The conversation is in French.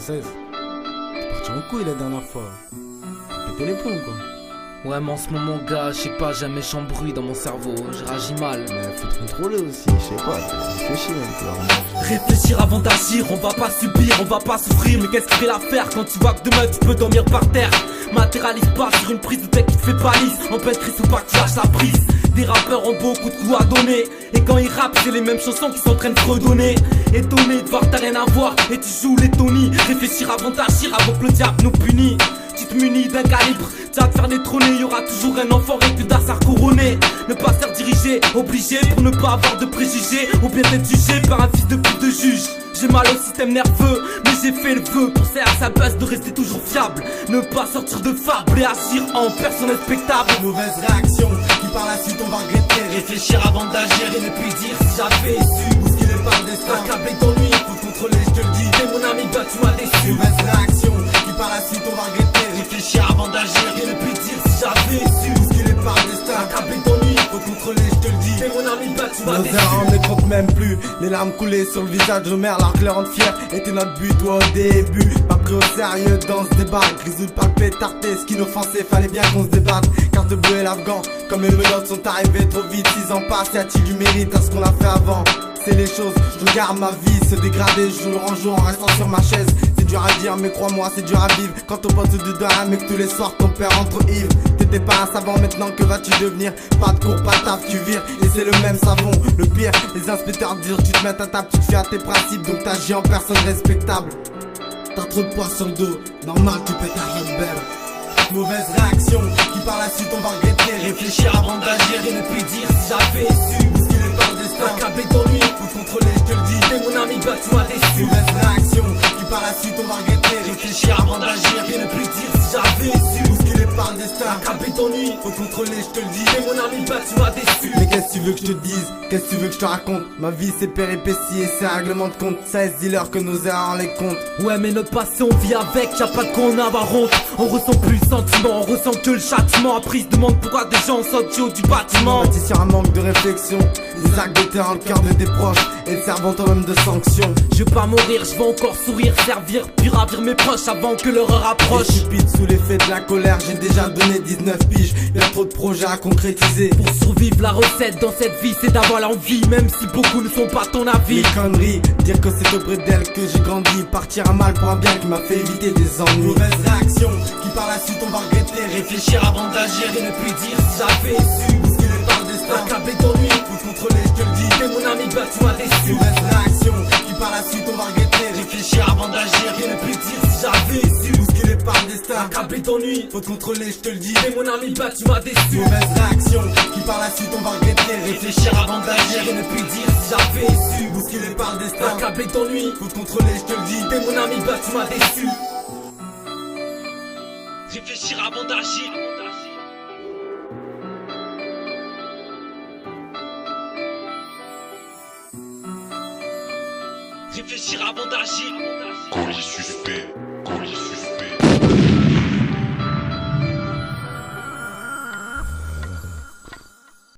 française. T'es parti en couille la dernière fois. T'as pété les plombs quoi. Ouais mais en ce moment gars, je sais pas, j'ai un méchant bruit dans mon cerveau, je réagis mal. Mais faut te contrôler aussi, je sais pas, réfléchir un peu vraiment. Réfléchir avant d'agir, on va pas subir, on va pas souffrir. Mais qu'est-ce qu'il fait l'affaire quand tu vois que demain tu peux dormir par terre? Matérialise pas sur une prise de tête qui te fait palisse. En peine triste ou pas que tu lâches la prise. Des rappeurs ont beaucoup de coups à donner. Et quand ils rappent c'est les mêmes chansons qui sont en train de redonner. Étonné de voir que t'as rien à voir et tu joues les Tony. Réfléchir avant d'agir, avant que le diable nous punit. Tu te munis d'un calibre, tu vas te faire détrôner. Y'aura toujours un enfoiré que d'Assar couronné. Ne pas se faire diriger, obligé pour ne pas avoir de préjugés. Ou bien être jugé par un fils de pute de juge. J'ai mal au système nerveux, mais j'ai fait le vœu pour faire à sa base de rester toujours fiable. Ne pas sortir de fable et agir en personne respectable. Mauvaise réaction, qui par la suite on va regretter. Réfléchir avant d'agir et ne plus dire si j'avais su. Bousculé par le destin, accablé d'ennui, faut contrôler, je te le dis. Et mon ami, bah tu m'as déçu. Mauvaise réaction, qui par la suite on va regretter. Réfléchir avant d'agir et ne plus dire si j'avais su. Bousculé par le destin, accablé d'ennui, faut contrôler, je te le dis. Et mon ami, bah tu m'as déçu. On ne compte même plus, les larmes coulaient sur le visage de mère, alors que le rendre fier était notre but au début. Pas pris au sérieux dans ce débat, grisou par le pétarté, ce qui nous offensait, fallait bien qu'on se débatte. Carte bleue et l'Afghan, comme les menottes sont arrivées trop vite. 6 ans passent, y a-t-il du mérite à ce qu'on a fait avant? C'est les choses, je regarde ma vie se dégrader jour en jour en restant sur ma chaise. C'est dur à dire mais crois-moi c'est dur à vivre. Quand on passe dedans un mec tous les soirs ton père entre ivre. T'étais pas un savant, maintenant que vas-tu devenir? Pas de cours, pas de taf, tu vires et c'est le même savon. Le pire, les inspecteurs disent tu te mets à table, tu te fies à tes principes, donc t'agis en personne respectable. T'as trop de poids sur le dos, normal tu pètes un rebelle. Mauvaise réaction, qui par la suite on va regretter. Réfléchir avant d'agir et ne plus dire si j'avais su. Bousculé par le destin, accablé d'ennui, faut contrôler, je te le dis. Et mon ami, bah tu m'as déçu. Mauvaise réaction, qui par la suite on va regretter. Réfléchir avant d'agir et ne plus dire si j'avais su. Bousculé par le destin, accablé d'ennui, faut contrôler, je te le dis. Et mon ami, bah tu m'as déçu. Mais qu'est-ce que tu veux que je te dise? Qu'est-ce que tu veux que je te raconte? Ma vie c'est péripéties et c'est règlement de compte. 16 dealers que nos erreurs les comptent. Ouais mais notre passé on vit avec, y'a pas de quoi en avoir honte. On ressent plus le sentiment, on ressent que le châtiment. Après se demande pourquoi des gens sautent du haut du bâtiment. Bâti sur un manque de réflexion, des actes de terrain, le cœur de tes proches et le servant toi-même de sanctions. Je veux pas mourir, je vais encore sourire, servir, puis ravir mes proches avant que l'horreur approche. Stupide sous l'effet de la colère, j'ai déjà donné 19 piges. Y'a trop de projets à concrétiser. Pour survivre, la recette dans cette vie c'est d'avoir l'envie, même si beaucoup ne sont pas ton avis. Les conneries, dire que c'est auprès d'elle que j'ai grandi. Partir à mal pour un bien qui m'a fait éviter des ennuis. Mauvaise réaction, qui par la suite on va regretter. Réfléchir avant d'agir et ne plus dire si j'avais su. Bousculé par le destin, accablé d'ennui, faut contrôler, je te le dis. Et mon ami, bah tu m'as déçu. Mauvaise réaction, qui par la suite on va regretter. Réfléchir avant d'agir et ne plus dire si j'avais su. Bousculé par le destin, accablé d'ennui, faut contrôler, je te le dis. Et mon ami, bah tu m'as déçu. Mauvaise réaction, qui par la suite on va regretter. Réfléchir avant d'agir et ne plus dire si j'avais su. Bousculé par le destin, accablé d'ennui, faut contrôler, je te le dis. Et mon ami, bah tu m'as déçu. Réfléchir avant d'agir. Réfléchir avant d'agir. Colis suspect, colis